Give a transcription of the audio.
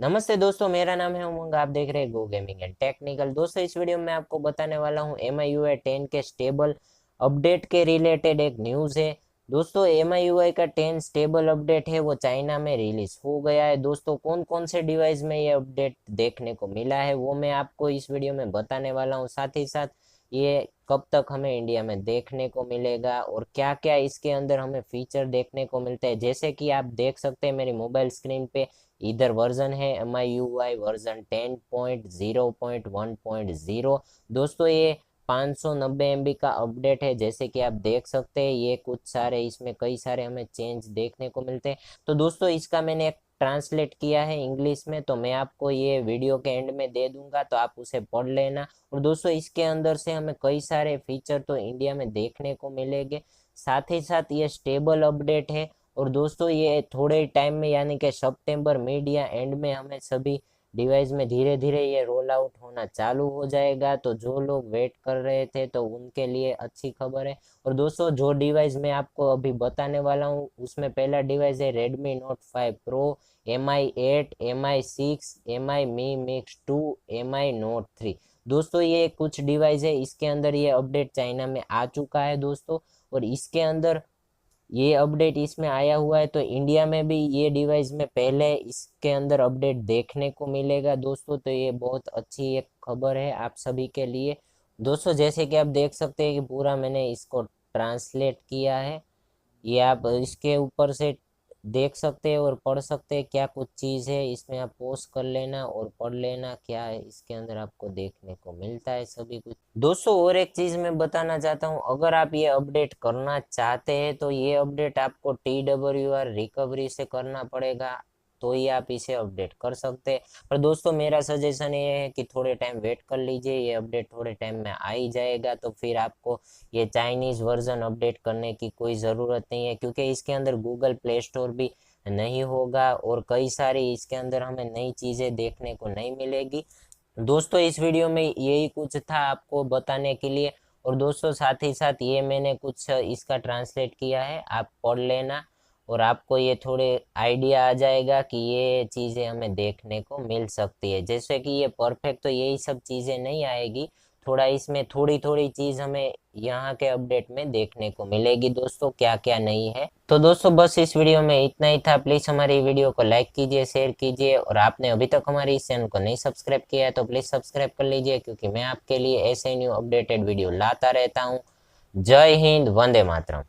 नमस्ते दोस्तों, मेरा नाम है उमंग। आप देख रहे हैं गो गेमिंग एंड टेक्निकल। दोस्तों, इस वीडियो में आपको बताने वाला हूं MIUI 10 के स्टेबल अपडेट के रिलेटेड एक न्यूज़ है। दोस्तों, MIUI का 10 स्टेबल अपडेट है वो चाइना में रिलीज हो गया है। दोस्तों, कौन कौन से डिवाइस में ये अपडेट देखने को मिला है वो मैं आपको इस वीडियो में बताने वाला हूँ। साथ ही साथ ये कब तक हमें इंडिया में देखने को मिलेगा और क्या क्या इसके अंदर हमें फीचर देखने को मिलते हैं। जैसे कि आप देख सकते हैं मेरी मोबाइल स्क्रीन पे, इधर वर्जन है MIUI वर्जन 10.0.1.0। दोस्तों, ये 590 MB का अपडेट है। जैसे कि आप देख सकते हैं ये कुछ सारे इसमें कई सारे हमें चेंज देखने को मिलते हैं। तो दोस्तों, इसका मैंने एक ट्रांसलेट किया है इंग्लिश में, तो मैं आपको ये वीडियो के एंड में दे दूंगा, तो आप उसे पढ़ लेना। और दोस्तों, इसके अंदर से हमें कई सारे फीचर तो इंडिया में देखने को मिलेंगे। साथ ही साथ ये स्टेबल अपडेट है। और दोस्तों, ये थोड़े टाइम में यानी कि सितंबर मिड या एंड में हमें सभी डिवाइस में धीरे धीरे ये रोल आउट होना चालू हो जाएगा। तो जो लोग वेट कर रहे थे तो उनके लिए अच्छी खबर है। और दोस्तों, जो डिवाइस मैं आपको अभी बताने वाला हूँ उसमें पहला डिवाइस है Redmi Note 5 Pro, MI8, MI6, MI Mi Mix 2, MI Note 3। दोस्तों, ये कुछ डिवाइस है, इसके अंदर ये अपडेट चाइना में आ चुका है दोस्तों। और इसके अंदर ये अपडेट इसमें आया हुआ है, तो इंडिया में भी ये डिवाइस में पहले इसके अंदर अपडेट देखने को मिलेगा दोस्तों। तो ये बहुत अच्छी एक खबर है आप सभी के लिए। दोस्तों, जैसे कि आप देख सकते हैं कि पूरा मैंने इसको ट्रांसलेट किया है। ये आप इसके ऊपर से देख सकते हैं और पढ़ सकते हैं क्या कुछ चीज़ है इसमें। आप पॉज कर लेना और पढ़ लेना क्या है इसके अंदर आपको देखने को मिलता है सभी कुछ। दोस्तों, और एक चीज़ मैं बताना चाहता हूँ, अगर आप ये अपडेट करना चाहते हैं तो ये अपडेट आपको TWR रिकवरी से करना पड़ेगा, तो ही आप इसे अपडेट कर सकते हैं। पर दोस्तों, मेरा सजेशन ये है कि थोड़े टाइम वेट कर लीजिए, ये अपडेट थोड़े टाइम में आ ही जाएगा। तो फिर आपको ये चाइनीज़ वर्जन अपडेट करने की कोई ज़रूरत नहीं है, क्योंकि इसके अंदर गूगल प्ले स्टोर भी नहीं होगा और कई सारी इसके अंदर हमें नई चीज़ें देखने को नहीं मिलेगी। दोस्तों, इस वीडियो में यही कुछ था आपको बताने के लिए। और दोस्तों, साथ ही साथ ये मैंने कुछ इसका ट्रांसलेट किया है, आप पढ़ लेना और आपको ये थोड़े आइडिया आ जाएगा कि ये चीज़ें हमें देखने को मिल सकती है। जैसे कि ये परफेक्ट तो यही सब चीज़ें नहीं आएगी, थोड़ा इसमें थोड़ी थोड़ी चीज़ हमें यहाँ के अपडेट में देखने को मिलेगी दोस्तों, क्या क्या नहीं है। तो दोस्तों, बस इस वीडियो में इतना ही था। प्लीज़ हमारी वीडियो को लाइक कीजिए, शेयर कीजिए, और आपने अभी तक हमारे इस चैनल को नहीं सब्सक्राइब किया है तो प्लीज़ सब्सक्राइब कर लीजिए, क्योंकि मैं आपके लिए ऐसे न्यू अपडेटेड वीडियो लाता रहता हूँ। जय हिंद, वंदे मातरम।